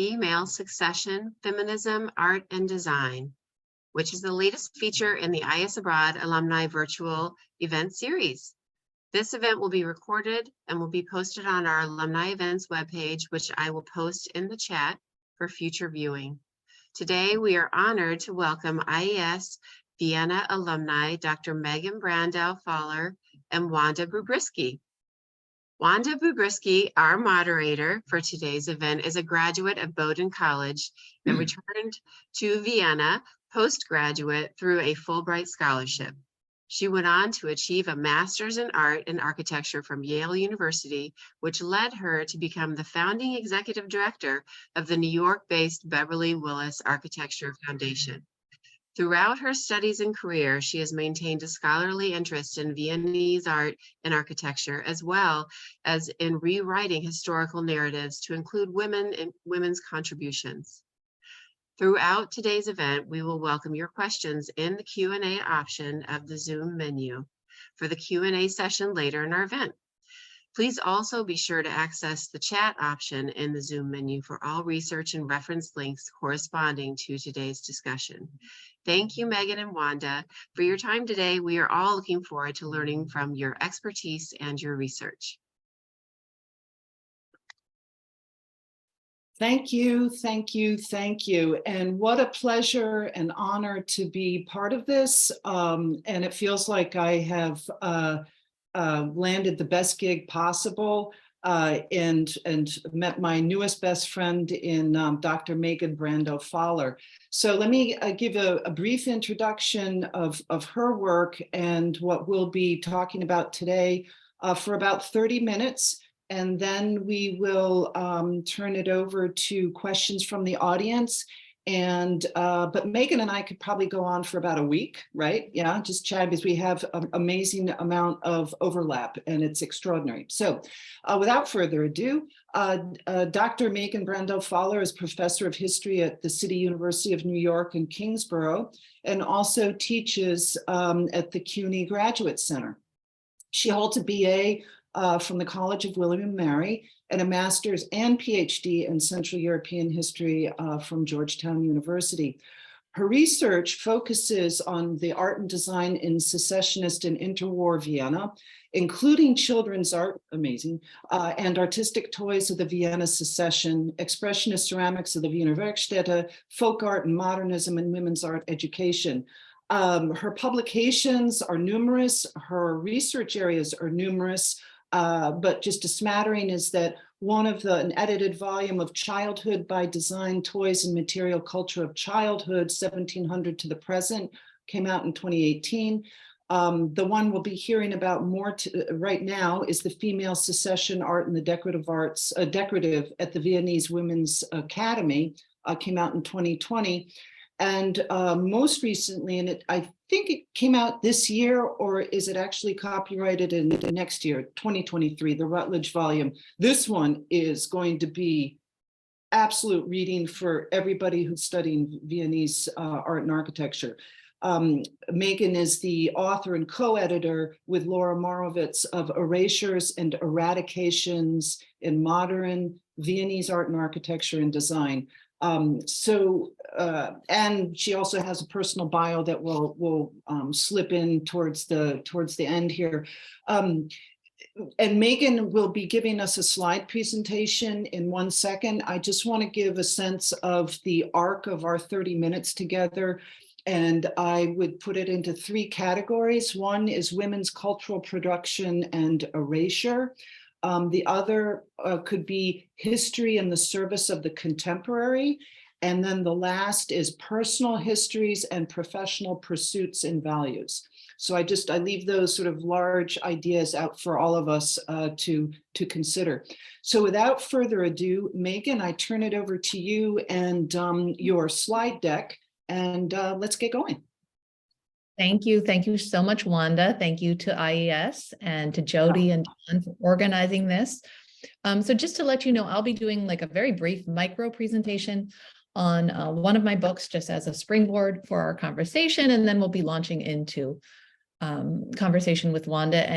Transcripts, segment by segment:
Female Secession, Feminism, Art, and Design, which is the latest feature in the IES Abroad Alumni virtual event series. This event will be recorded and will be posted on our alumni events webpage, which I will post in the chat for future viewing. Today, we are honored to welcome IES Vienna alumni, Dr. Megan Brandow-Faller and Wanda Bubriski. Wanda Bubriski, our moderator for today's event, is a graduate of Bowdoin College and returned to Vienna postgraduate through a Fulbright scholarship. She went on to achieve a master's in art and architecture from Yale University, which led her to become the founding executive director of the New York-based Beverly Willis Architecture Foundation. Throughout her studies and career, she has maintained a scholarly interest in Viennese art and architecture, as well as in rewriting historical narratives to include women and women's contributions. Throughout today's event, we will welcome your questions in the Q&A option of the Zoom menu for the Q&A session later in our event. Please also be sure to access the chat option in the Zoom menu for all research and reference links corresponding to today's discussion. Thank you, Megan and Wanda, for your time today. We are all looking forward to learning from your expertise and your research. Thank you, thank you, thank you. And what a pleasure and honor to be part of this. And it feels like I have landed the best gig possible and met my newest best friend in Dr. Megan Brandow-Faller. So let me give a brief introduction of her work and what we'll be talking about today for about 30 minutes. And then we will turn it over to questions from the audience. And but Megan and I could probably go on for about a week, right? Yeah, just chat, because we have an amazing amount of overlap and it's extraordinary. So without further ado, Dr. Megan Brandow-Faller is professor of history at the City University of New York in Kingsborough, and also teaches at the CUNY Graduate Center. She holds a BA from the College of William and Mary, and a master's and PhD in Central European history from Georgetown University. Her research focuses on the art and design in secessionist and interwar Vienna, including children's art, amazing, and artistic toys of the Vienna secession, expressionist ceramics of the Wiener Werkstätte, folk art and modernism, and women's art education. Her publications are numerous, her research areas are numerous, but just a smattering is that an edited volume of Childhood by Design, Toys and Material Culture of Childhood, 1700 to the Present, came out in 2018. The one we'll be hearing about more right now is the Female Secession, Art and the Decorative Arts, Decorative at the Viennese Women's Academy, came out in 2020. And most recently, and I think it came out this year, or is it actually copyrighted in the next year, 2023, the Routledge volume. This one is going to be absolute reading for everybody who's studying Viennese art and architecture. Megan is the author and co-editor with Laura Morovitz of Erasures and Eradications in Modern Viennese Art and Architecture and Design. And she also has a personal bio that will slip in towards the end here. And Megan will be giving us a slide presentation in 1 second. I just want to give a sense of the arc of our 30 minutes together. And I would put it into 3 categories. One is women's cultural production and erasure. The other could be history in the service of the contemporary. And then the last is personal histories and professional pursuits and values. So I leave those sort of large ideas out for all of us to consider. So without further ado, Megan, I turn it over to you and your slide deck, and let's get going. Thank you. Thank you so much, Wanda. Thank you to IES and to Jody and Don for organizing this. So just to let you know, I'll be doing like a very brief micro presentation on one of my books, just as a springboard for our conversation, and then we'll be launching into conversation with Wanda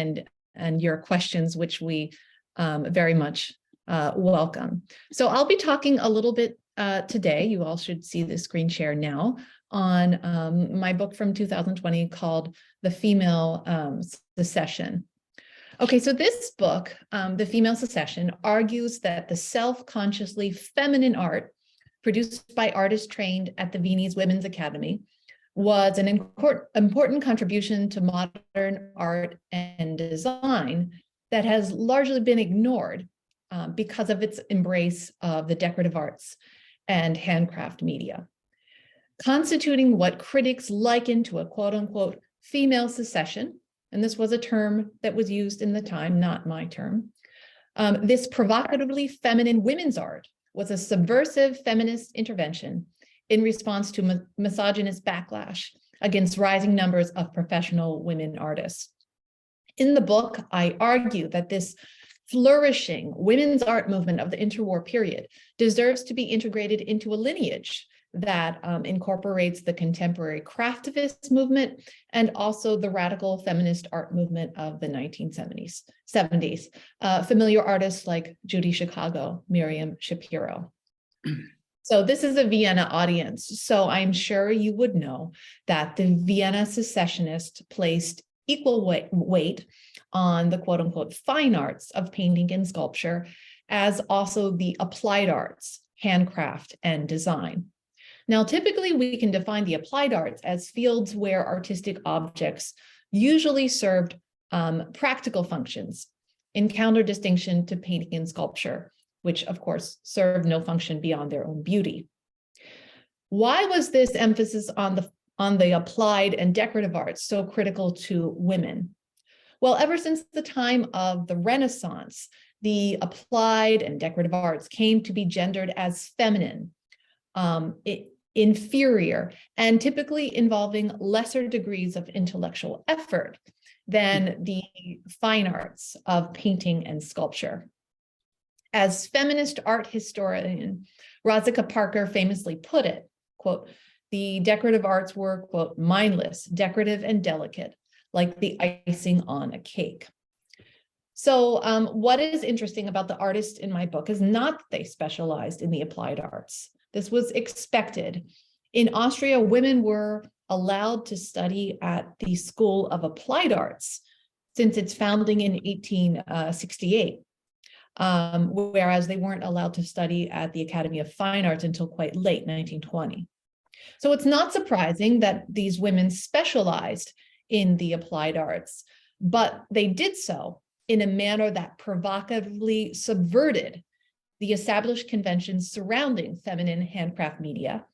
and your questions, which we very much welcome. So I'll be talking a little bit today, you all should see the screen share now, on my book from 2020 called The Female Secession. Okay, so this book, The Female Secession, argues that the self-consciously feminine art produced by artists trained at the Viennese Women's Academy was an important contribution to modern art and design that has largely been ignored because of its embrace of the decorative arts and handcraft media, constituting what critics liken to a quote-unquote female secession. And this was a term that was used in the time, not my term. This provocatively feminine women's art was a subversive feminist intervention in response to misogynist backlash against rising numbers of professional women artists. In the book, I argue that this flourishing women's art movement of the interwar period deserves to be integrated into a lineage that incorporates the contemporary craftivist movement and also the radical feminist art movement of the 1970s. Familiar artists like Judy Chicago, Miriam Shapiro. So this is a Vienna audience, so I'm sure you would know that the Vienna secessionists placed equal weight on the quote-unquote fine arts of painting and sculpture, as also the applied arts, handcraft, and design. Now, typically we can define the applied arts as fields where artistic objects usually served practical functions, in counter-distinction to painting and sculpture, which of course served no function beyond their own beauty. Why was this emphasis on the applied and decorative arts so critical to women? Well, ever since the time of the Renaissance, the applied and decorative arts came to be gendered as feminine, inferior, and typically involving lesser degrees of intellectual effort than the fine arts of painting and sculpture. As feminist art historian Rozika Parker famously put it, quote, "The decorative arts were, quote, mindless, decorative, and delicate, like the icing on a cake." So what is interesting about the artists in my book is not that they specialized in the applied arts. This was expected. In Austria, women were allowed to study at the School of Applied Arts since its founding in 1868, whereas they weren't allowed to study at the Academy of Fine Arts until quite late, 1920. So it's not surprising that these women specialized in the applied arts, but they did so in a manner that provocatively subverted the established conventions surrounding feminine handcraft media.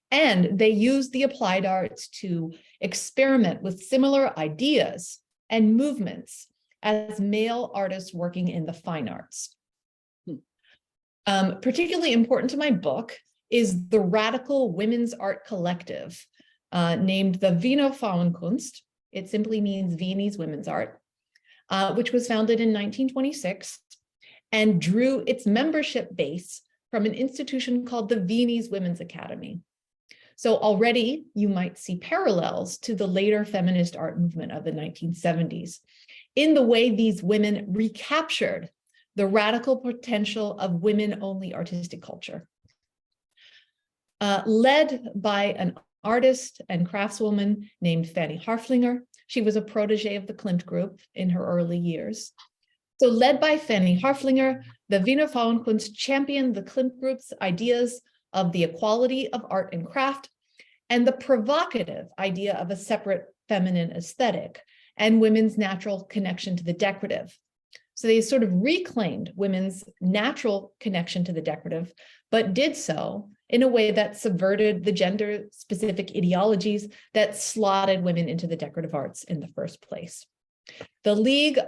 And they used the applied arts to experiment with similar ideas and movements as male artists working in the fine arts. Particularly important to my book is the radical women's art collective named the Wiener Frauenkunst. It simply means Viennese women's art, which was founded in 1926 and drew its membership base from an institution called the Viennese Women's Academy. So already you might see parallels to the later feminist art movement of the 1970s in the way these women recaptured the radical potential of women-only artistic culture. Led by an artist and craftswoman named Fanny Harflinger. She was a protege of the Klimt Group in her early years. So led by Fanny Harflinger, the Wiener Frauenkunst championed the Klimt Group's ideas of the equality of art and craft and the provocative idea of a separate feminine aesthetic and women's natural connection to the decorative. So they sort of reclaimed women's natural connection to the decorative, but did so in a way that subverted the gender-specific ideologies that slotted women into the decorative arts in the first place. The League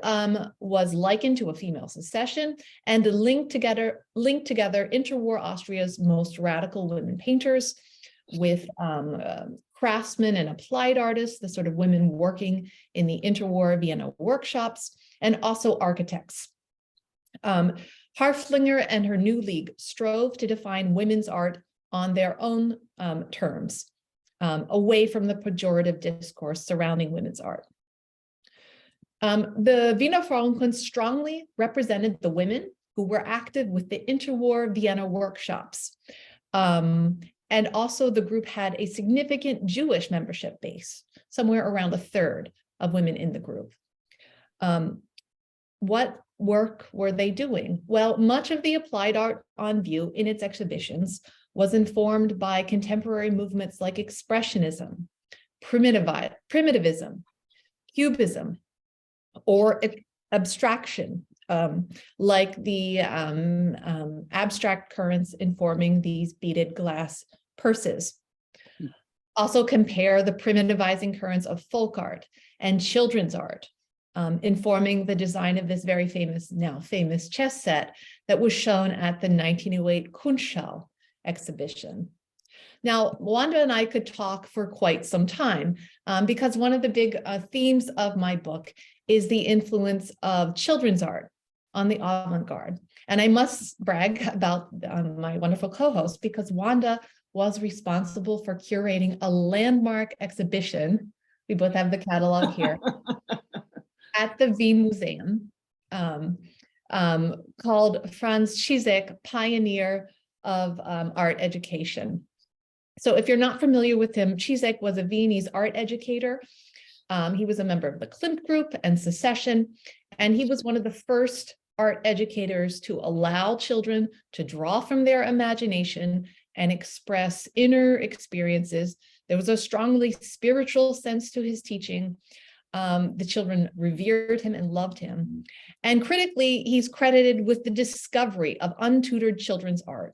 was likened to a female secession and linked together interwar Austria's most radical women painters with craftsmen and applied artists, the sort of women working in the interwar Vienna workshops, and also architects. Harflinger and her new league strove to define women's art on their own terms, away from the pejorative discourse surrounding women's art. The Wiener Frauenkunst strongly represented the women who were active with the interwar Vienna workshops, And also the group had a significant Jewish membership base, somewhere around a third of women in the group. What work were they doing? Well, much of the applied art on view in its exhibitions was informed by contemporary movements like Expressionism, Primitivism, Cubism, or abstraction, like the abstract currents informing these beaded glass purses. Also compare the primitivizing currents of folk art and children's art, informing the design of this very famous, now famous chess set that was shown at the 1908 Kunstschau exhibition. Now, Wanda and I could talk for quite some time because one of the big themes of my book is the influence of children's art on the avant-garde. And I must brag about my wonderful co-host because Wanda was responsible for curating a landmark exhibition. We both have the catalog here at the Wien Museum called Franz Zizek, Pioneer of Art Education. So if you're not familiar with him, Zizek was a Viennese art educator. He was a member of the Klimt Group and Secession, and he was one of the first art educators to allow children to draw from their imagination and express inner experiences. There was a strongly spiritual sense to his teaching. The children revered him and loved him. And critically, he's credited with the discovery of untutored children's art.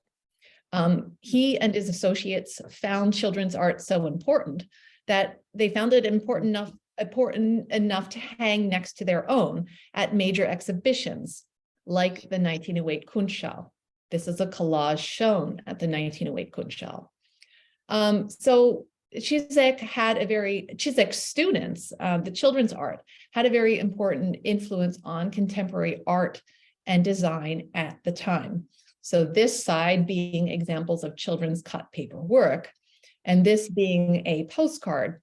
He and his associates found children's art so important that they found it important enough to hang next to their own at major exhibitions, like the 1908 Kunstschau. This is a collage shown at the 1908 Kunstschau. So Zizek's students, the children's art, had a very important influence on contemporary art and design at the time. So this side being examples of children's cut paper work, and this being a postcard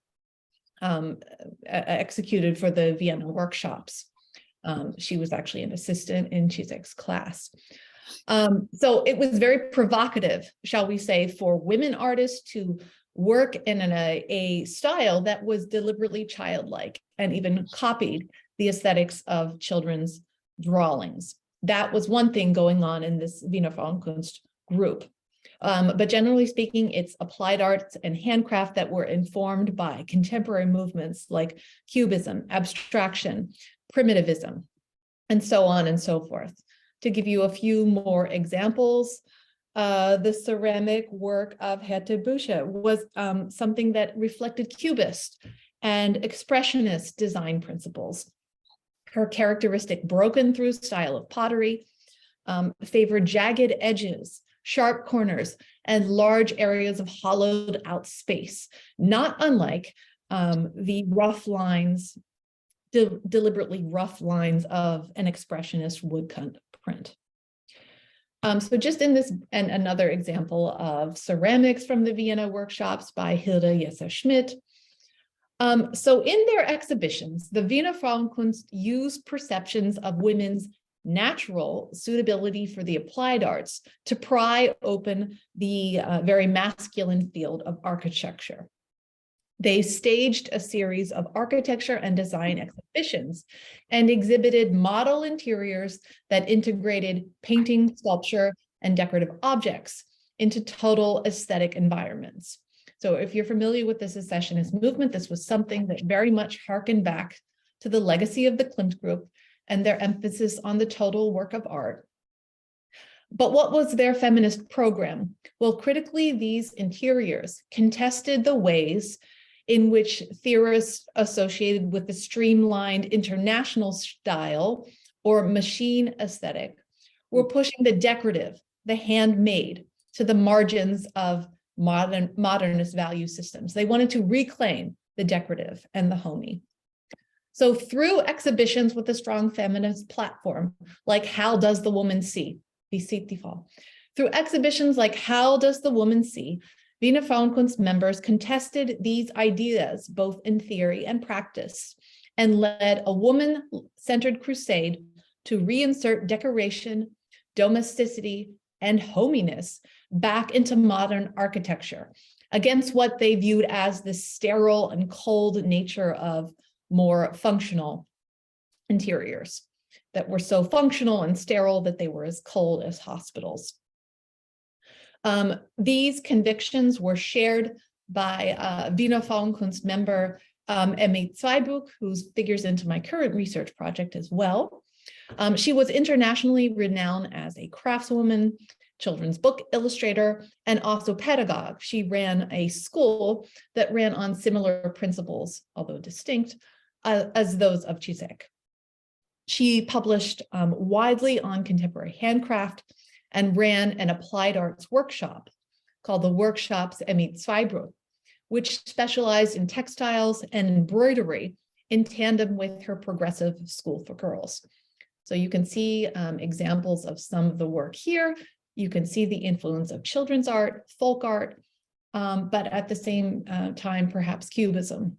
executed for the Vienna workshops. She was actually an assistant in Zizek's class. So it was very provocative, shall we say, for women artists to work in a style that was deliberately childlike and even copied the aesthetics of children's drawings. That was one thing going on in this Wiener Frauenkunst group. But generally speaking, it's applied arts and handcraft that were informed by contemporary movements like Cubism, abstraction, primitivism, and so on and so forth. To give you a few more examples, the ceramic work of Hette Büsche was something that reflected Cubist and Expressionist design principles. Her characteristic broken through style of pottery favored jagged edges, sharp corners, and large areas of hollowed out space, not unlike the rough lines, deliberately rough lines of an Expressionist woodcut print. So just in this, and another example of ceramics from the Vienna workshops by Hilda Jesser-Schmidt. So in their exhibitions, the Wiener Frauenkunst used perceptions of women's natural suitability for the applied arts to pry open the very masculine field of architecture. They staged a series of architecture and design exhibitions and exhibited model interiors that integrated painting, sculpture, and decorative objects into total aesthetic environments. So if you're familiar with the secessionist movement, this was something that very much harkened back to the legacy of the Klimt Group and their emphasis on the total work of art. But what was their feminist program? Well, critically, these interiors contested the ways in which theorists associated with the streamlined international style or machine aesthetic were pushing the decorative, the handmade, to the margins of modernist value systems. They wanted to reclaim the decorative and the homey. So through exhibitions with a strong feminist platform, like How Does the Woman See? Through exhibitions like How Does the Woman See? Wiener Frauenkunst members contested these ideas both in theory and practice and led a woman-centered crusade to reinsert decoration, domesticity, and hominess back into modern architecture against what they viewed as the sterile and cold nature of more functional interiors that were so functional and sterile that they were as cold as hospitals. These convictions were shared by Wiener Frauenkunst member Emmy Zweibuch, who figures into my current research project as well. She was internationally renowned as a craftswoman, children's book illustrator, and also pedagogue. She ran a school that ran on similar principles, although distinct, as those of Cizek. She published widely on contemporary handcraft and ran an applied arts workshop called the Workshops Emmy Zweibuch, which specialized in textiles and embroidery in tandem with her progressive school for girls. So you can see examples of some of the work here. You can see the influence of children's art, folk art, but at the same time, perhaps Cubism.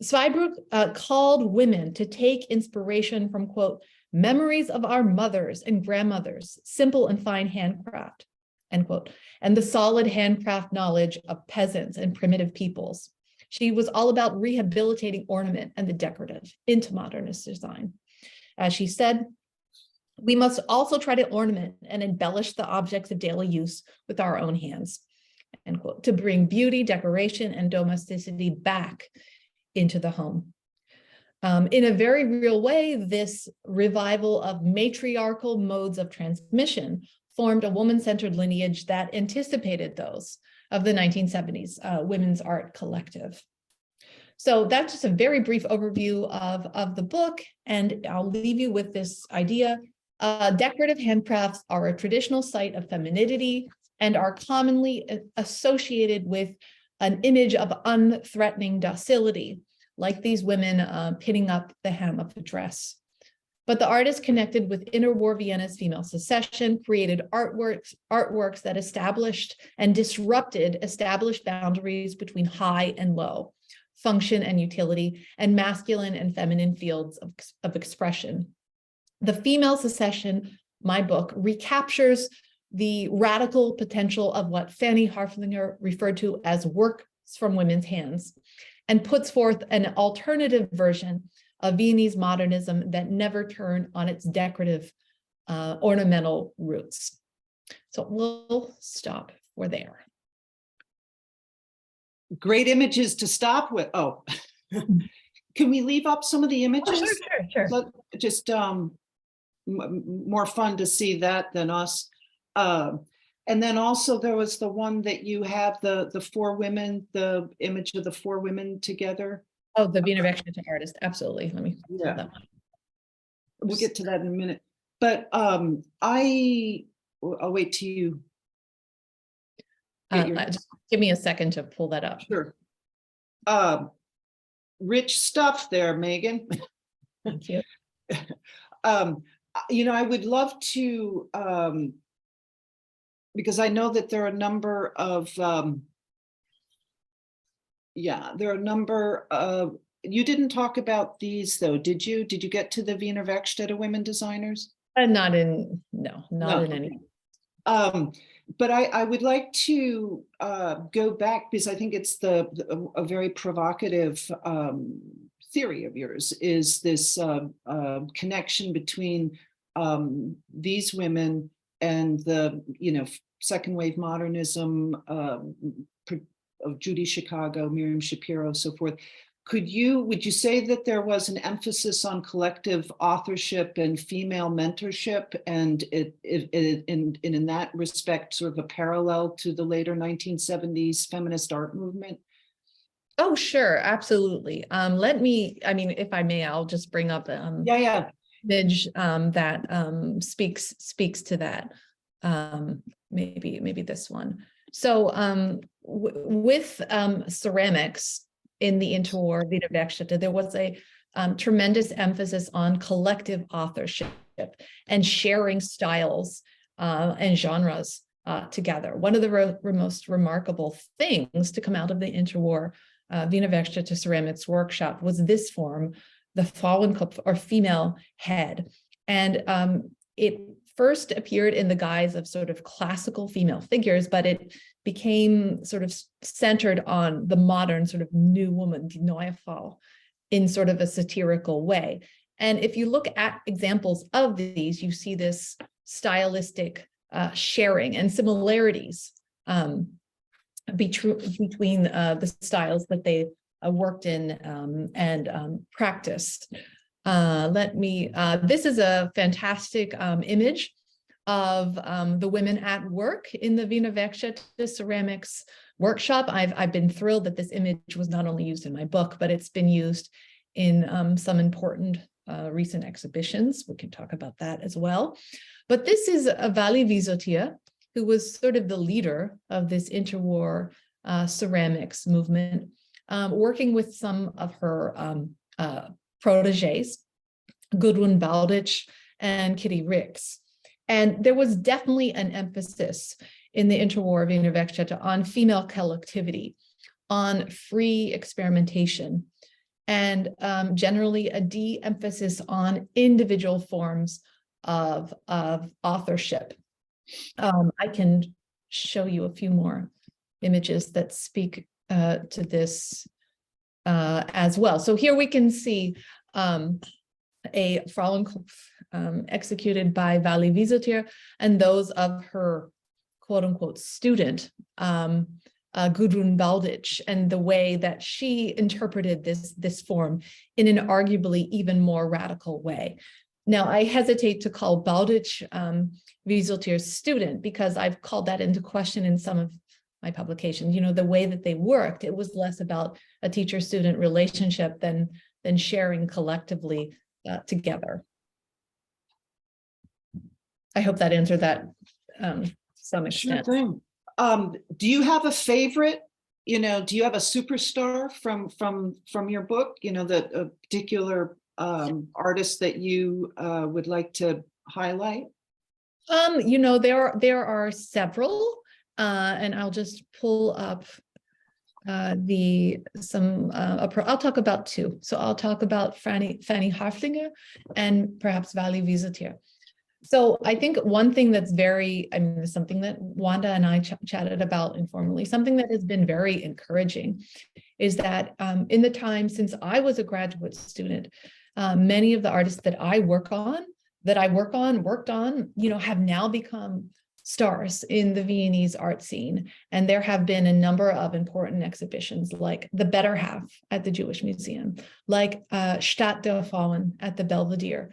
Zweibuch called women to take inspiration from, quote, memories of our mothers and grandmothers, simple and fine handcraft, end quote, and the solid handcraft knowledge of peasants and primitive peoples. She was all about rehabilitating ornament and the decorative into modernist design. As she said, we must also try to ornament and embellish the objects of daily use with our own hands, end quote, to bring beauty, decoration, and domesticity back into the home. In a very real way, this revival of matriarchal modes of transmission formed a woman-centered lineage that anticipated those of the 1970s women's art collective. So that's just a very brief overview of the book, and I'll leave you with this idea. Decorative handcrafts are a traditional site of femininity and are commonly associated with an image of unthreatening docility, like these women pinning up the hem of the dress. But the artist connected with interwar Vienna's Female Secession created artworks that established and disrupted established boundaries between high and low, function and utility, and masculine and feminine fields of expression. The Female Secession, my book, recaptures the radical potential of what Fanny Harflinger referred to as works from women's hands, and puts forth an alternative version of Viennese modernism that never turned on its decorative ornamental roots. So we'll stop for there. Great images to stop with. Oh, can we leave up some of the images? Oh, sure. So just more fun to see that than us. And then also there was the one that you have, the four women, the image of the four women together. Oh, the Wiener Werkstätte artist. Absolutely. Let me pull that one. We'll get to that in a minute. But I'll wait till you. Just give me a second to pull that up. Sure. Rich stuff there, Megan. Thank you. You know, I would love to, because I know that there are a number of, you didn't talk about these though, did you? Did you get to the Wiener Werkstätte women designers? Not in any. But I would like to go back because I think it's a very provocative theory of yours, is this connection between these women and the, second wave modernism of Judy Chicago, Miriam Shapiro, so forth. Would you say that there was an emphasis on collective authorship and female mentorship, and in that respect, sort of a parallel to the later 1970s feminist art movement? Oh, sure, absolutely. If I may, I'll just bring up image that speaks to that. Maybe this one. So with ceramics in the interwar Wiener Werkstätte, there was a tremendous emphasis on collective authorship and sharing styles and genres together. One of the most remarkable things to come out of the interwar Wiener Werkstätte ceramics workshop was this form, the Frauenkopf, or female head. And it first appeared in the guise of sort of classical female figures, but it became sort of centered on the modern sort of new woman, die neue Frau, in sort of a satirical way. And if you look at examples of these, you see this stylistic sharing and similarities between the styles that they worked in and practiced. This is a fantastic image of the women at work in the Wiener Werkstätte ceramics workshop. I've been thrilled that this image was not only used in my book, but it's been used in some important recent exhibitions. We can talk about that as well. But this is Vali Visotia, who was sort of the leader of this interwar ceramics movement, working with some of her proteges, Gudrun Baldich and Kitty Ricks. And there was definitely an emphasis in the interwar Wiener Werkstätte on female collectivity, on free experimentation, and generally a de-emphasis on individual forms of authorship. I can show you a few more images that speak to this as well. So here we can see a Frauenkopf executed by Vali Visotir and those of her quote unquote student, Gudrun Baldich, and the way that she interpreted this form in an arguably even more radical way. Now, I hesitate to call Baldich Visotir's student because I've called that into question in some of my publications. You know, the way that they worked, it was less about a teacher-student relationship than sharing collectively together. I hope that answered that to some extent. Sure thing. Do you have a favorite? You know, do you have a superstar from your book? You know, a particular artist that you would like to highlight? You know, there are several, and I'll just pull up I'll talk about two. So I'll talk about Fanny Harflinger and perhaps Vali Visotir. So I think one thing that's something that Wanda and I chatted about informally, something that has been very encouraging is that in the time since I was a graduate student, many of the artists that I worked on, you know, have now become stars in the Viennese art scene. And there have been a number of important exhibitions like The Better Half at the Jewish Museum, like Stadt der Frauen at the Belvedere,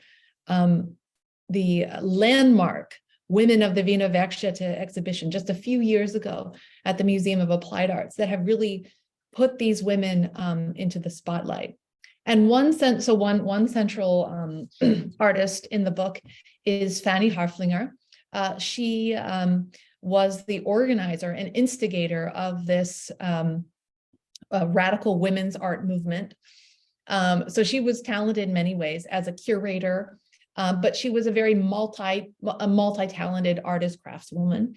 the landmark Women of the Wiener Werkstätte exhibition just a few years ago at the Museum of Applied Arts that have really put these women into the spotlight. And one central artist in the book is Fanny Harflinger. She was the organizer and instigator of this radical women's art movement. So she was talented in many ways as a curator, but she was a very multi-talented artist craftswoman.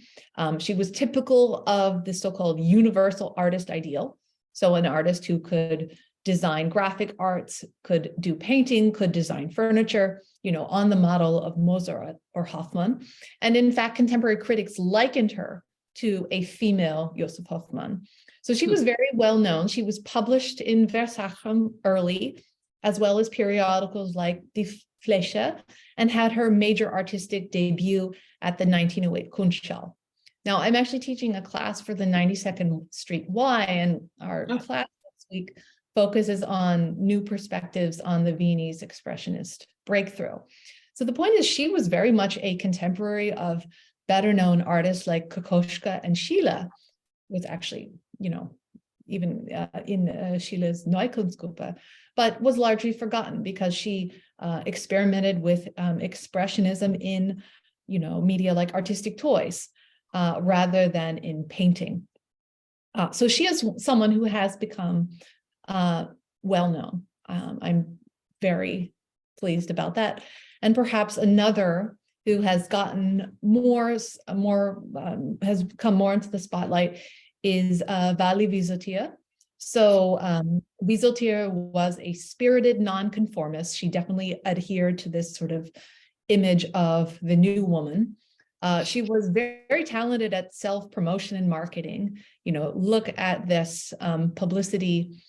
She was typical of the so-called universal artist ideal. So an artist who could design graphic arts, could do painting, could design furniture, you know, on the model of Mozart or Hoffmann. And in fact, contemporary critics likened her to a female Joseph Hoffmann. So she was very well known. She was published in Versachem early, as well as periodicals like Die Fläche, and had her major artistic debut at the 1908 Kunstschau. Now, I'm actually teaching a class for the 92nd Street Y, and our class this week focuses on new perspectives on the Viennese expressionist breakthrough. So the point is, she was very much a contemporary of better known artists like Kokoschka and Schiele, was actually, you know, even in Schiele's Neukunstgruppe, but was largely forgotten because she experimented with expressionism in, you know, media like artistic toys rather than in painting. So she is someone who has become well-known. I'm very pleased about that. And perhaps another who has gotten has come more into the spotlight is Vali Visotir. So Visotir was a spirited nonconformist. She definitely adhered to this sort of, image of the new woman. She was very, very talented at self-promotion and marketing. You know, look at this publicity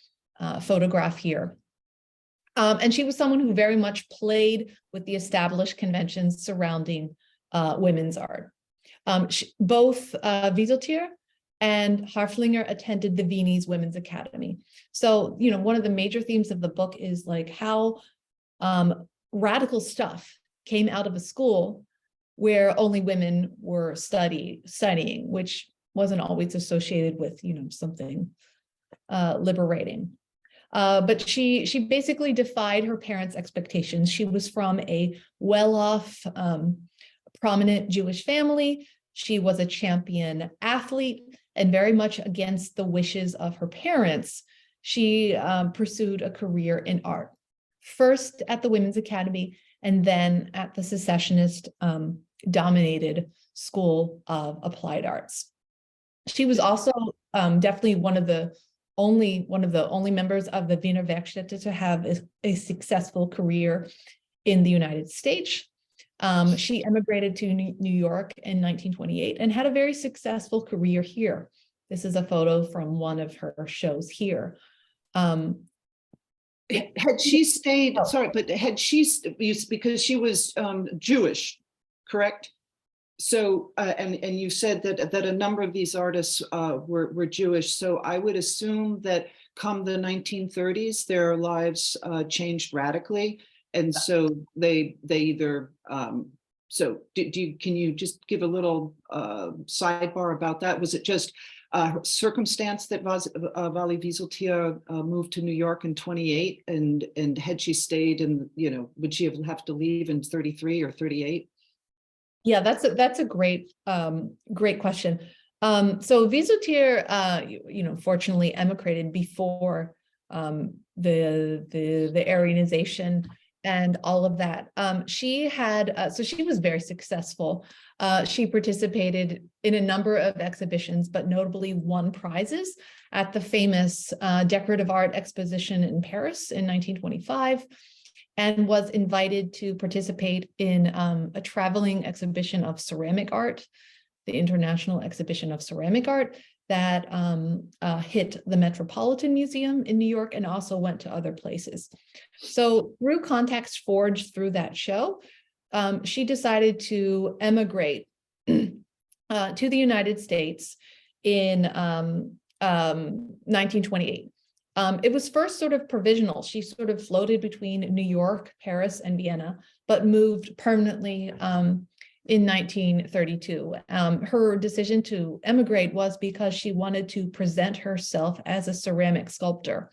photograph here. And she was someone who very much played with the established conventions surrounding women's art. Both Wieseltier and Harflinger attended the Viennese Women's Academy. So, you know, one of the major themes of the book is like how radical stuff came out of a school where only women were studying, which wasn't always associated with, you know, something liberating. But she basically defied her parents' expectations. She was from a well-off, prominent Jewish family. She was a champion athlete, and very much against the wishes of her parents, she pursued a career in art, first at the Women's Academy, and then at the secessionist dominated School of Applied Arts. She was also definitely one of the only members of the Wiener Werkstätte to have a successful career in the United States. She emigrated to New York in 1928 and had a very successful career here. This is a photo from one of her shows here. Had she stayed, sorry, but had she, because she was Jewish, correct? So, and you said that a number of these artists were Jewish. So I would assume that come the 1930s, their lives changed radically. And so they either, so can you just give a little sidebar about that? Was it just circumstance that Vali Wieseltier moved to New York in 28, and had she stayed in, you know, would she have to leave in 33 or 38? Yeah, that's a great question. So Wieseltier, you know, fortunately emigrated before the Aryanization and all of that. She had, so she was very successful. She participated in a number of exhibitions, but notably won prizes at the famous decorative art exposition in Paris in 1925, and was invited to participate in a traveling exhibition of ceramic art, the International Exhibition of Ceramic Art, that hit the Metropolitan Museum in New York and also went to other places. So through contacts forged through that show, she decided to emigrate to the United States in 1928. It was first sort of provisional. She sort of floated between New York, Paris, and Vienna, but moved permanently in 1932. Her decision to emigrate was because she wanted to present herself as a ceramic sculptor,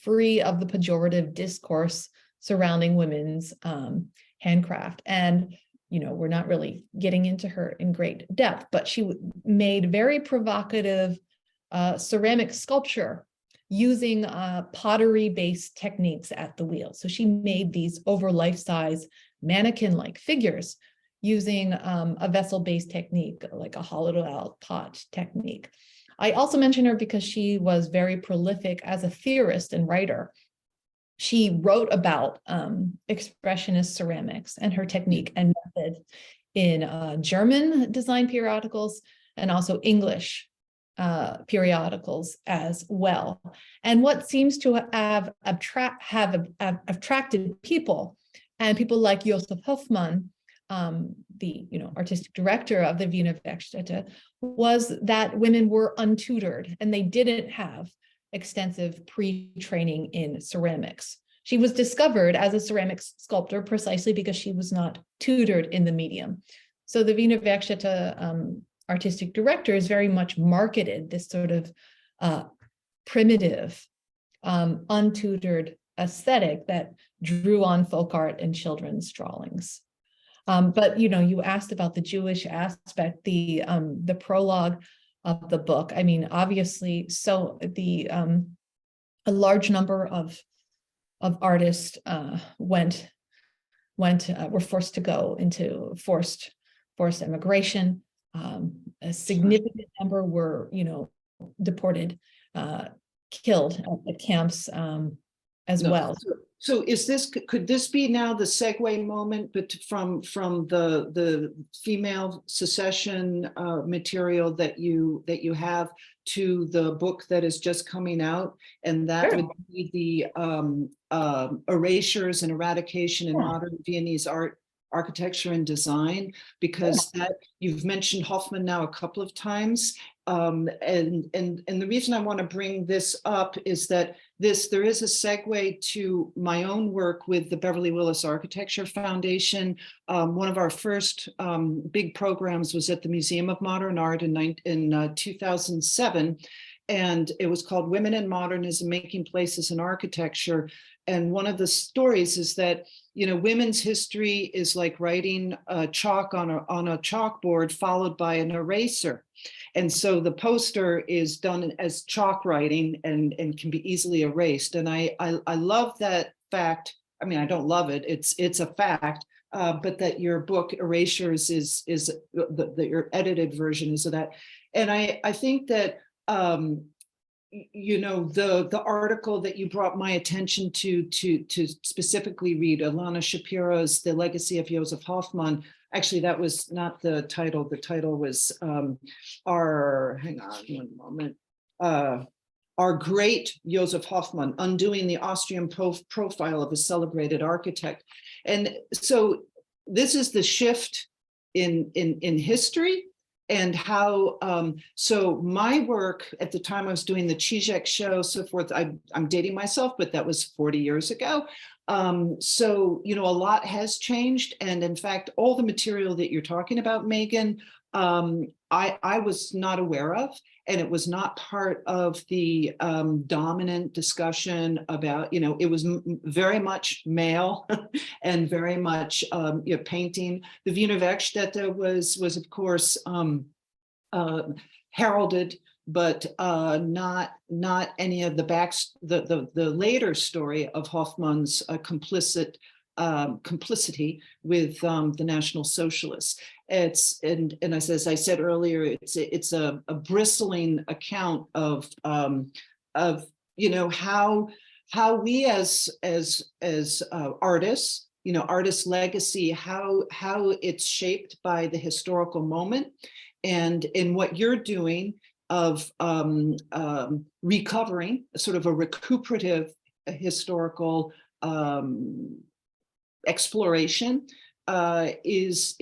free of the pejorative discourse surrounding women's handcraft. And, you know, we're not really getting into her in great depth, but she made very provocative ceramic sculpture using pottery-based techniques at the wheel. So she made these over life-size mannequin-like figures using a vessel-based technique, like a hollowed-out pot technique. I also mention her because she was very prolific as a theorist and writer. She wrote about expressionist ceramics and her technique and method in German design periodicals and also English periodicals as well. And what seems to have attracted people, and people like Josef Hoffmann, the artistic director of the Wiener Werkstätte, was that women were untutored and they didn't have extensive pre-training in ceramics. She was discovered as a ceramics sculptor precisely because she was not tutored in the medium. So the Wiener Werkstätte artistic directors very much marketed this sort of primitive, untutored aesthetic that drew on folk art and children's drawings. But you asked about the Jewish aspect, the prologue of the book. I mean, obviously, so a large number of artists were forced to go into forced immigration. A significant number were, deported, killed at camps as well. So is this, could this be now the segue moment, but from the female secession material that you have to the book that is just coming out, and that would be the erasures and eradication in modern Viennese art, architecture, and design, because that you've mentioned Hoffman now a couple of times. And the reason I want to bring this up is that there is a segue to my own work with the Beverly Willis Architecture Foundation. One of our first big programs was at the Museum of Modern Art in 2007, and it was called Women in Modernism, Making Places in Architecture. And one of the stories is that, you know, women's history is like writing chalk on a chalkboard followed by an eraser. And so the poster is done as chalk writing and can be easily erased. And I love that fact. I mean, I don't love it. It's a fact, but that your book Erasures is your edited version is of that. And I think that, you know, the article that you brought my attention to specifically read, Alana Shapiro's The Legacy of Joseph Hoffman. Actually, that was not the title. The title was hang on one moment. Our Great Joseph Hoffman, Undoing the Austrian Profile of a Celebrated Architect. And so this is the shift in history. And how, so my work at the time I was doing the Zizek show, so forth, I'm dating myself, but that was 40 years ago. So, you know, a lot has changed. And in fact, all the material that you're talking about, Megan, I was not aware of, and it was not part of the dominant discussion about, you know, it was very much male and very much you know, painting. The Wiener Werkstätte was of course heralded, but not any of the later story of Hoffman's complicity with the National Socialists. And as I said earlier, it's a bristling account of you know, how we as artists, you know, artist legacy, how it's shaped by the historical moment, and in what you're doing of recovering sort of a recuperative historical exploration is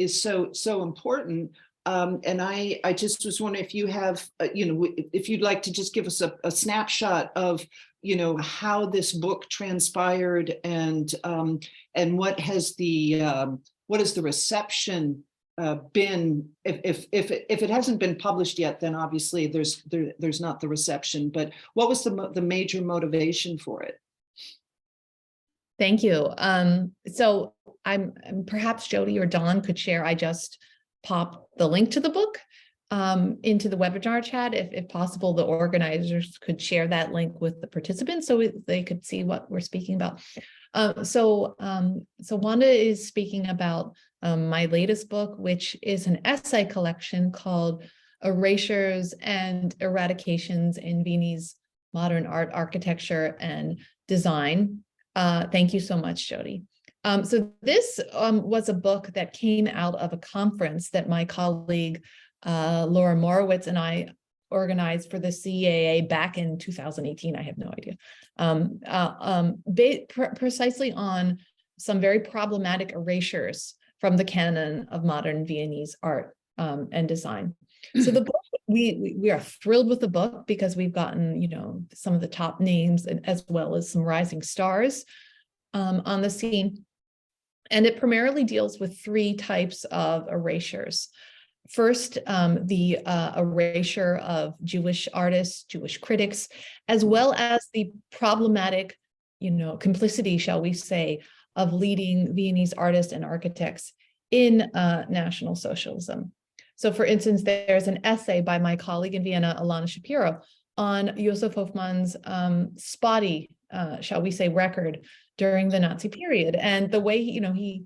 so important. And I just was wondering if you have, you know, if you'd like to just give us a snapshot of, you know, how this book transpired, and what has the reception been, if it hasn't been published yet, then obviously there's not the reception, but what was the major motivation for it? Thank you. So I'm perhaps Jody or Dawn could share. I just popped the link to the book into the webinar chat. If possible, the organizers could share that link with the participants so they could see what we're speaking about. So Wanda is speaking about my latest book, which is an essay collection called Erasures and Eradications in Viennese Modern Art, Architecture, and Design. Thank you so much, Jody. So this was a book that came out of a conference that my colleague Laura Morowitz and I organized for the CAA back in 2018. I have no idea. Precisely on some very problematic erasures from the canon of modern Viennese art and design. So the book, we are thrilled with the book because we've gotten, you know, some of the top names as well as some rising stars on the scene. And it primarily deals with three types of erasures. First, the erasure of Jewish artists, Jewish critics, as well as the problematic, you know, complicity, shall we say, of leading Viennese artists and architects in National Socialism. So for instance, there's an essay by my colleague in Vienna, Alana Shapiro, on Joseph Hoffman's spotty, shall we say, record during the Nazi period, and the way, you know, he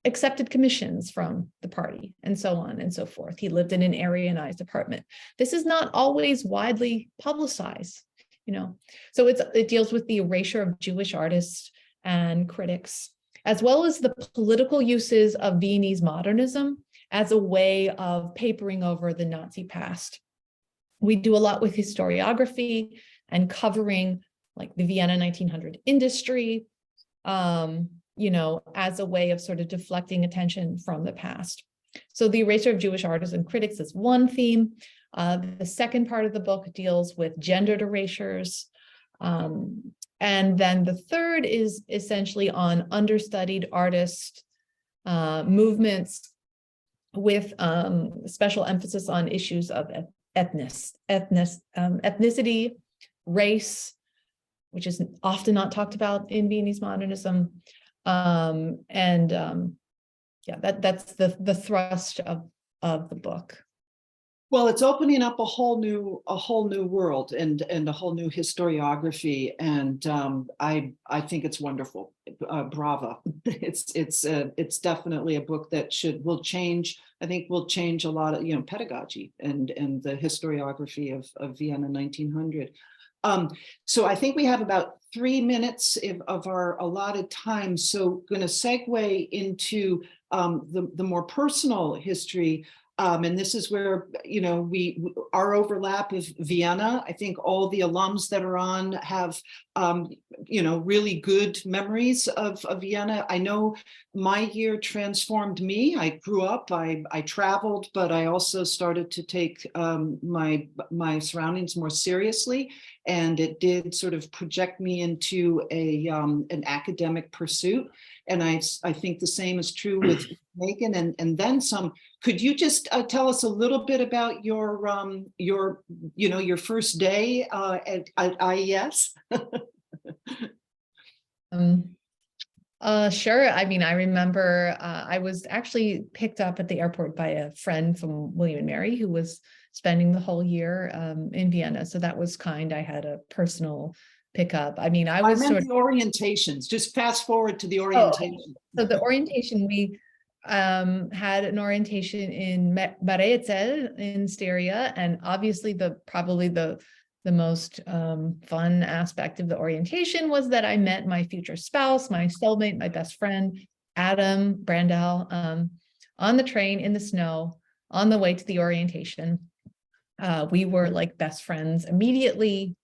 accepted commissions from the party and so on and so forth. He lived in an Aryanized apartment. This is not always widely publicized So it deals with the erasure of Jewish artists and critics, as well as the political uses of Viennese modernism as a way of papering over the Nazi past. We do a lot with historiography and covering like the Vienna 1900 industry, as a way of sort of deflecting attention from the past. So the erasure of Jewish artists and critics is one theme. The second part of the book deals with gendered erasures. And then the third is essentially on understudied artist movements with special emphasis on issues of ethnicity, race, which is often not talked about in Viennese modernism. That's the thrust of the book. Well, it's opening up a whole new world and a whole new historiography, and I think it's wonderful. Brava! It's definitely a book that will change. I think will change a lot of pedagogy and the historiography of Vienna 1900. So I think we have about 3 minutes of our allotted time. So going to segue into the more personal history. And this is where, our overlap of Vienna. I think all the alums that are on have, really good memories of Vienna. I know my year transformed me. I grew up, I traveled, but I also started to take my surroundings more seriously. And it did sort of project me into an academic pursuit. And I think the same is true with Megan and then some. Could you just tell us a little bit about your first day at IES? Sure. I mean, I remember I was actually picked up at the airport by a friend from William and Mary who was spending the whole year in Vienna. So that was kind. I had a personal pickup. I mean, I meant the orientations. Just fast forward to the orientation. So the orientation, we had an orientation in Mareezel in Styria, and obviously probably the most fun aspect of the orientation was that I met my future spouse, my soulmate, my best friend, Adam Brandow, on the train in the snow on the way to the orientation. We were like best friends immediately.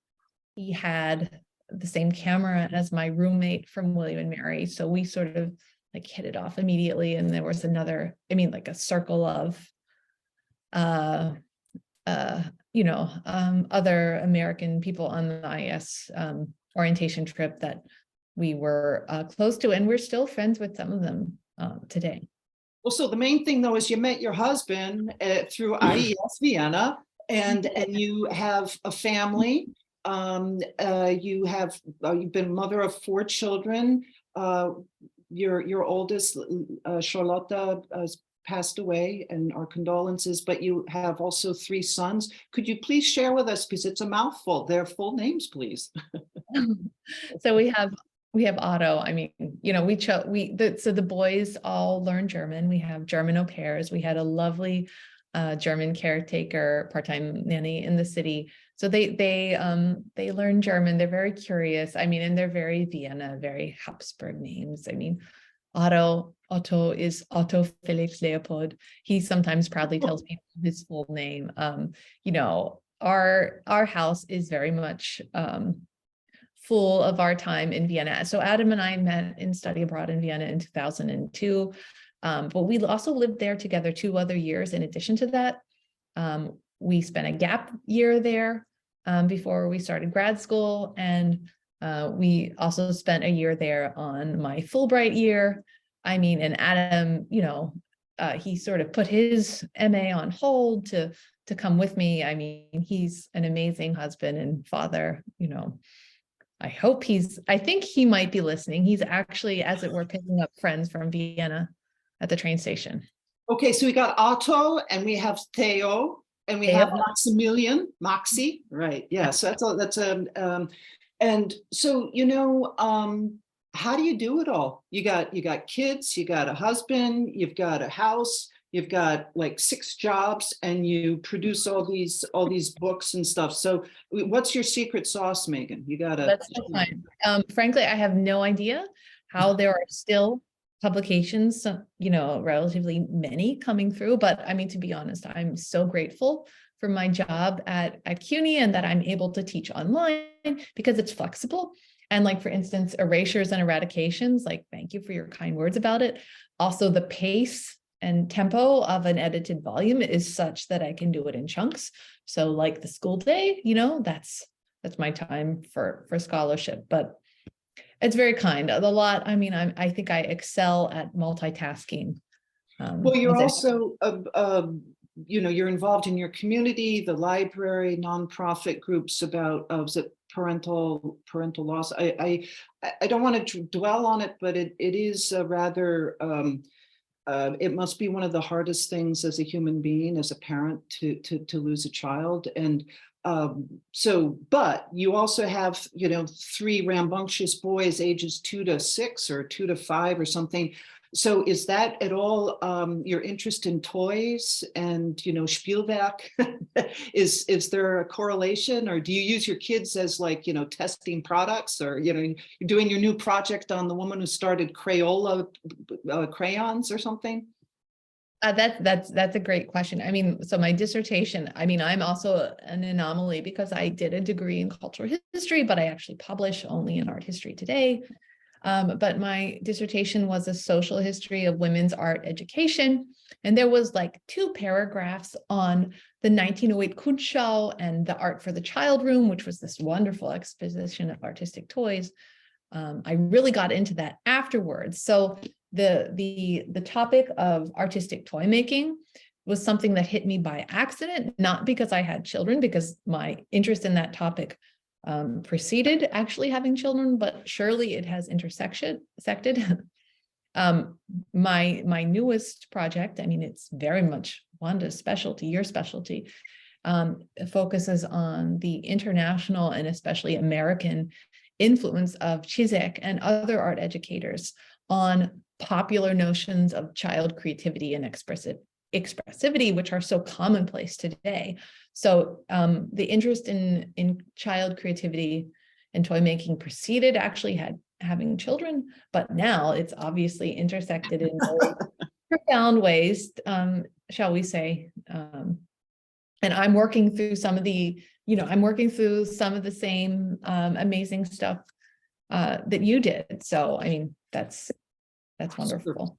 He had the same camera as my roommate from William and Mary, so we sort of like hit it off immediately. And there was a circle of other American people on the IES orientation trip that we were close to, and we're still friends with some of them today. Well, so the main thing though is you met your husband through IES Vienna, and you have a family. You've been mother of 4 children. Your oldest, Charlotte, has passed away, and our condolences, but you have also 3 sons. Could you please share with us, because it's a mouthful, their full names, please? So we have Otto. I mean, so the boys all learn German. We have German au pairs. We had a lovely German caretaker, part-time nanny in the city. So they learn German. They're very curious. I mean, and they're very Vienna, very Habsburg names. I mean, Otto is Otto Felix Leopold. He sometimes proudly tells people his full name. Our house is very much full of our time in Vienna. So Adam and I met in study abroad in Vienna in 2002. But we also lived there together 2 other years in addition to that. We spent a gap year there before we started grad school. And we also spent a year there on my Fulbright year. I mean, and Adam, he sort of put his MA on hold to come with me. I mean, he's an amazing husband and father, I think he might be listening. He's actually, as it were, picking up friends from Vienna at the train station. Okay, so we got Otto, and we have Theo, and we have Maximilian, Maxi, right? Yeah, so and so how do you do it all? You got kids, you got a husband, you've got a house, you've got like 6 jobs and you produce all these books and stuff. So what's your secret sauce, Megan? You gotta. That's so fine. Frankly, I have no idea how there are still publications, relatively many coming through. But I mean, to be honest, I'm so grateful for my job at CUNY and that I'm able to teach online because it's flexible. And like, for instance, erasures and eradications, like, thank you for your kind words about it. Also, the pace and tempo of an edited volume is such that I can do it in chunks. So like the school day, that's my time for scholarship, but it's very kind. I think I excel at multitasking. Well, you're also, you're involved in your community, the library, nonprofit groups about, was it parental loss? I don't want to dwell on it, but it is a rather, it must be one of the hardest things as a human being, as a parent, to lose a child. And but you also have, 3 rambunctious boys, ages 2 to 6 or 2 to 5 or something. So is that at all your interest in toys and, Spielwerk? Is there a correlation, or do you use your kids as like, testing products, or, you're doing your new project on the woman who started Crayola crayons or something? That's a great question. I mean, so my dissertation, I'm also an anomaly because I did a degree in cultural history, but I actually publish only in art history today. But my dissertation was a social history of women's art education. And there was like 2 paragraphs on the 1908 Kunstschau and the Art for the Child Room, which was this wonderful exposition of artistic toys. I really got into that afterwards. So the topic of artistic toy making was something that hit me by accident, not because I had children, because my interest in that topic preceded actually having children, but surely it has intersected. My newest project, it's very much Wanda's specialty, your specialty, focuses on the international and especially American influence of Cizek and other art educators on popular notions of child creativity and expressivity, which are so commonplace today. So the interest in child creativity and toy making preceded actually having children, but now it's obviously intersected in very profound ways, shall we say. And I'm working through some of the, same amazing stuff that you did. So, that's wonderful.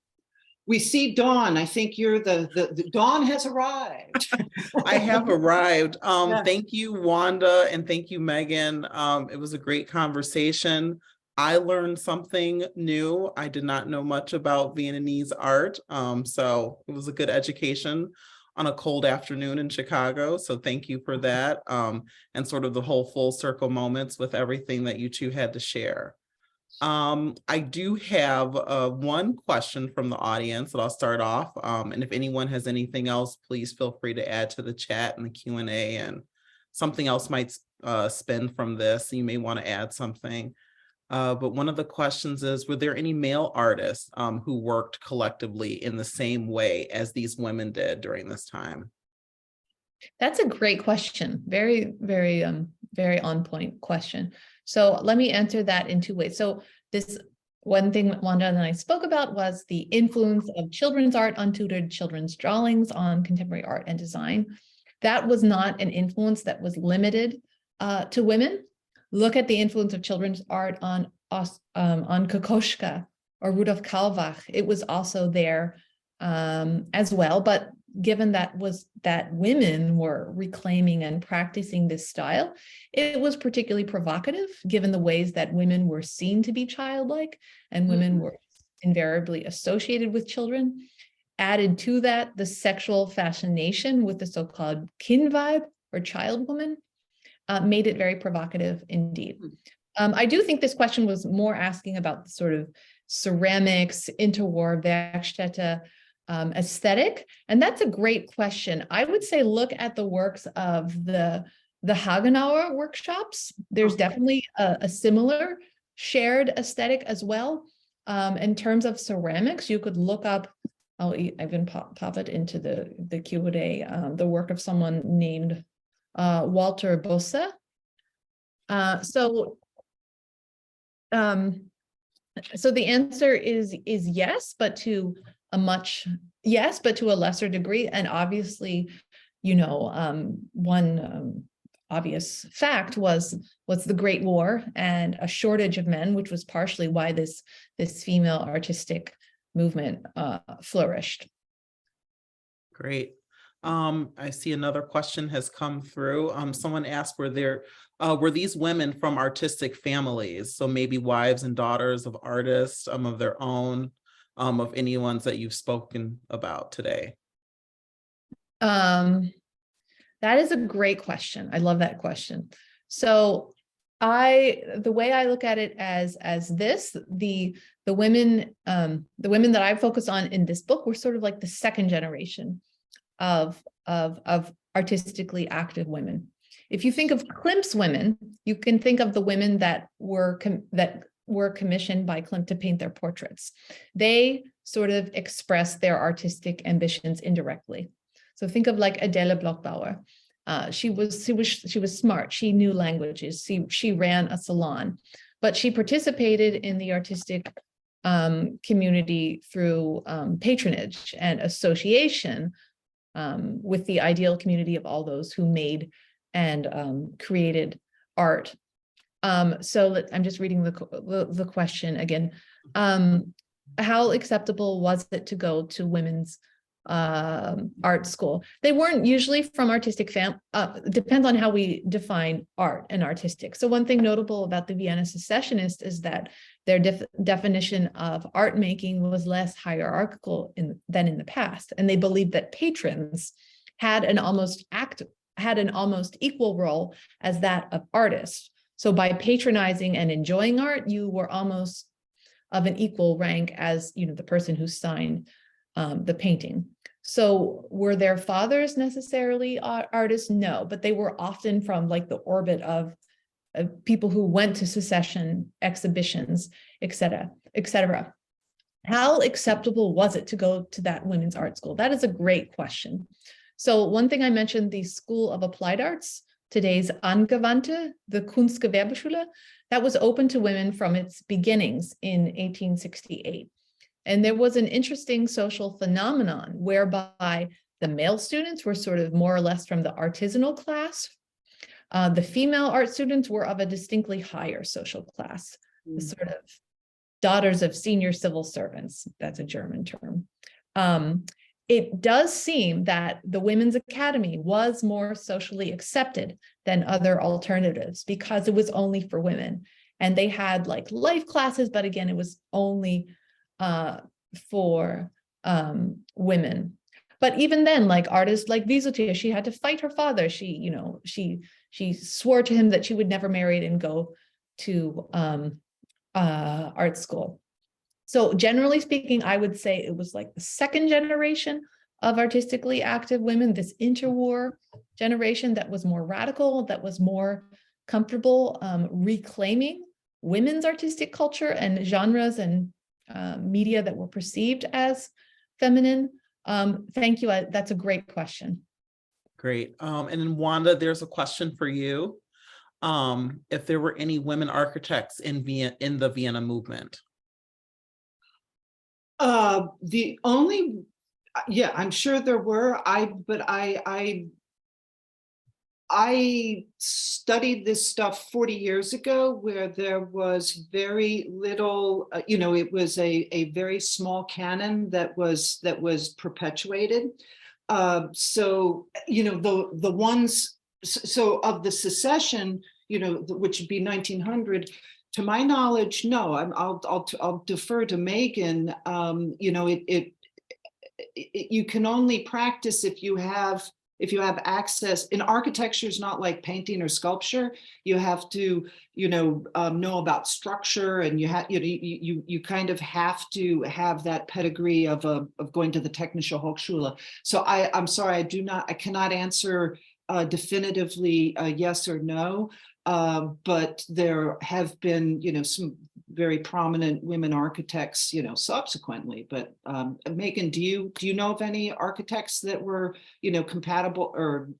We see Dawn. I think you're the Dawn has arrived. I have arrived. Yeah. Thank you, Wanda, and thank you, Megan. It was a great conversation. I learned something new. I did not know much about Vietnamese art, so it was a good education on a cold afternoon in Chicago. So thank you for that, and sort of the whole full circle moments with everything that you two had to share. I do have one question from the audience that I'll start off. And if anyone has anything else, please feel free to add to the chat and the Q&A, and something else might spin from this. You may want to add something. But one of the questions is, were there any male artists who worked collectively in the same way as these women did during this time? That's a great question. Very, very, very on point question. So let me answer that in 2 ways. So this one thing Wanda and I spoke about was the influence of children's art, untutored children's drawings on contemporary art and design. That was not an influence that was limited to women. Look at the influence of children's art on Kokoschka or Rudolf Kalbach. It was also there as well, but given that women were reclaiming and practicing this style, it was particularly provocative given the ways that women were seen to be childlike and women were invariably associated with children. Added to that, the sexual fascination with the so-called Kindweib or child woman made it very provocative indeed. I do think this question was more asking about the sort of ceramics, interwar Werkstätte aesthetic, and that's a great question. I would say look at the works of the Hagenauer workshops. There's definitely a similar shared aesthetic as well. In terms of ceramics, you could look up I'll even pop it into the Q&A, the work of someone named Walter Bosse. So the answer is yes, but to a lesser degree. And obviously, one obvious fact was the Great War and a shortage of men, which was partially why this female artistic movement flourished. Great. I see another question has come through. Someone asked, were these women from artistic families? So maybe wives and daughters of artists, of their own, of any ones that you've spoken about today? That is a great question. I love that question. So the way I look at it as this, the women that I focus on in this book were sort of like the second generation of artistically active women. If you think of Klimt's women, you can think of the women that were commissioned by Klimt to paint their portraits. They sort of expressed their artistic ambitions indirectly. So think of like Adele Bloch-Bauer. She was smart. She knew languages. She ran a salon, but she participated in the artistic community through patronage and association with the ideal community of all those who made and created art. So I'm just reading the question again. How acceptable was it to go to women's art school? They weren't usually from artistic depends on how we define art and artistic. So one thing notable about the Vienna Secessionists is that their definition of art making was less hierarchical than in the past, and they believed that patrons had an almost equal role as that of artists. So by patronizing and enjoying art, you were almost of an equal rank as the person who signed the painting. So were their fathers necessarily artists? No, but they were often from like the orbit of people who went to secession exhibitions, et cetera. How acceptable was it to go to that women's art school? That is a great question. So one thing I mentioned, the School of Applied Arts, today's Angewandte, the Kunstgewerbeschule, that was open to women from its beginnings in 1868. And there was an interesting social phenomenon whereby the male students were sort of more or less from the artisanal class. The female art students were of a distinctly higher social class, the sort of daughters of senior civil servants. That's a German term. It does seem that the Women's Academy was more socially accepted than other alternatives because it was only for women. And they had like life classes, but again, it was only for women. But even then, like artists like Wieseltier, she had to fight her father. She swore to him that she would never marry and go to art school. So generally speaking, I would say it was like the second generation of artistically active women, this interwar generation that was more radical, that was more comfortable reclaiming women's artistic culture and genres and media that were perceived as feminine. Thank you. That's a great question. Great. And then Wanda, there's a question for you. If there were any women architects in the Vienna movement? The only, yeah, I'm sure there were. I studied this stuff 40 years ago where there was very little, it was a very small canon that was perpetuated. So, the ones, so of the secession, which would be 1900, to my knowledge, no. I'll defer to Megan. You can only practice if you have access. In architecture is not like painting or sculpture. You have to know about structure, and you kind of have to have that pedigree of going to the Technische Hochschule. So I'm sorry, I cannot answer definitively yes or no. But there have been some very prominent women architects, you know, subsequently. But Megan, do you know of any architects that were, you know, compatible or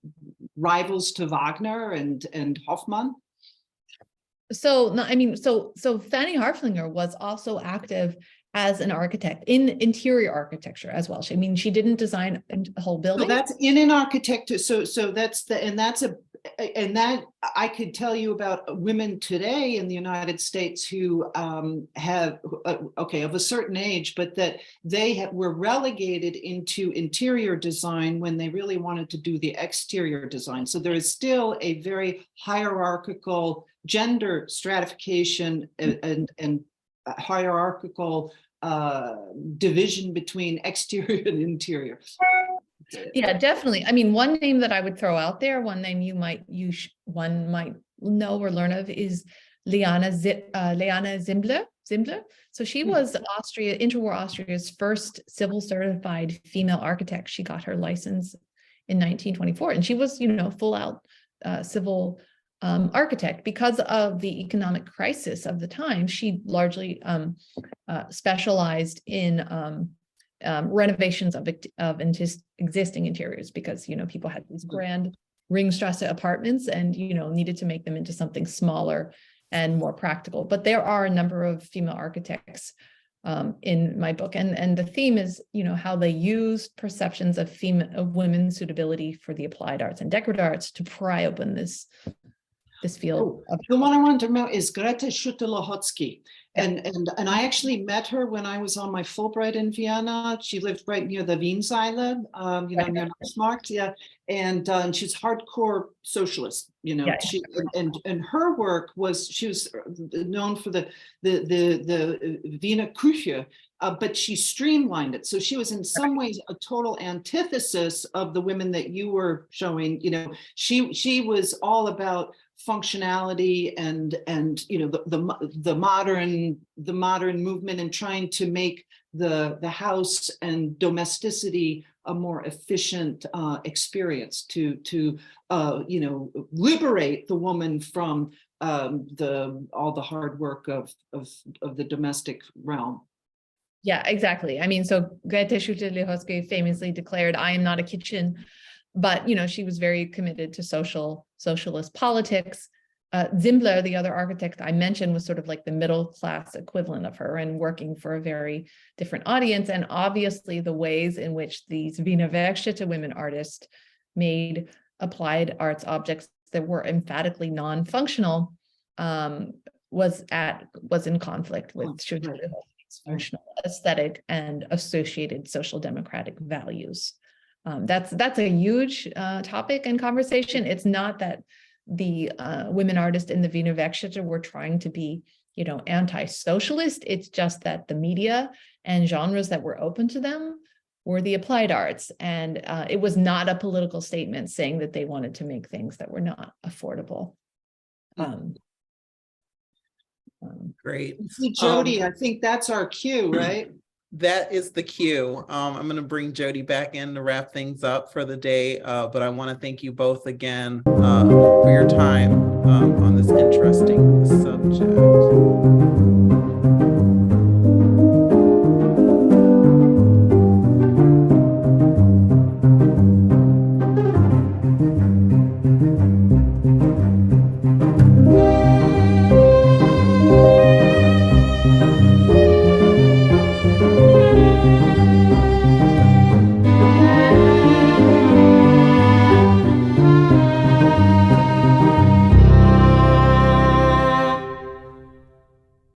rivals to Wagner and Hoffmann? So, no, I mean, so Fanny Harflinger was also active as an architect in interior architecture as well. She didn't design a whole building. So that's in an architecture. So that's that I could tell you about women today in the United States who have of a certain age, but that they were relegated into interior design when they really wanted to do the exterior design. So there is still a very hierarchical gender stratification and hierarchical division exterior and interior. Yeah, definitely. I mean, one name that I would throw out there, one name one might know or learn of is Liane Zimbler. So she was interwar Austria's first civil certified female architect. She got her license in 1924, and she was, you know, full out civil architect. Because of the economic crisis of the time, she largely specialized in renovations of existing interiors, because, you know, people had these grand Ringstrasse apartments and, you know, needed to make them into something smaller and more practical. But there are a number of female architects in my book, and the theme is, you know, how they used perceptions of women's suitability for the applied arts and decorative arts to pry open this field. The one I wanted to know is Grete Schutte-Lohotzky. And I actually met her when I was on my Fulbright in Vienna. She lived right near the Wienseile, you know, near Markt, yeah. And she's hardcore socialist, you know. She and her work was, she was known for the Wiener Küche, but she streamlined it. So she was in some ways a total antithesis of the women that you were showing. You know, she was all about functionality and you know, the modern movement, and trying to make the house and domesticity a more efficient experience to you know, liberate the woman from all the hard work of the domestic realm. Yeah, exactly. I mean, so Grete Schutte-Lohotzky famously declared, "I am not a kitchen," but, you know, she was very committed to socialist politics. Zimbler, the other architect I mentioned, was sort of like the middle class equivalent of her, and working for a very different audience. And obviously the ways in which these Wiener Werkstätte women artists made applied arts objects that were emphatically non-functional was in conflict with Schutte-Lohotzky's functional aesthetic and associated social democratic values. That's a huge topic and conversation. It's not that the women artists in the Wiener Werkstätte were trying to be, you know, anti-socialist. It's just that the media and genres that were open to them were the applied arts. And it was not a political statement saying that they wanted to make things that were not affordable. Great. See, Jody, I think that's our cue, right? That is the cue. I'm going to bring Jody back in to wrap things up for the day, but I want to thank you both again for your time on this interesting subject.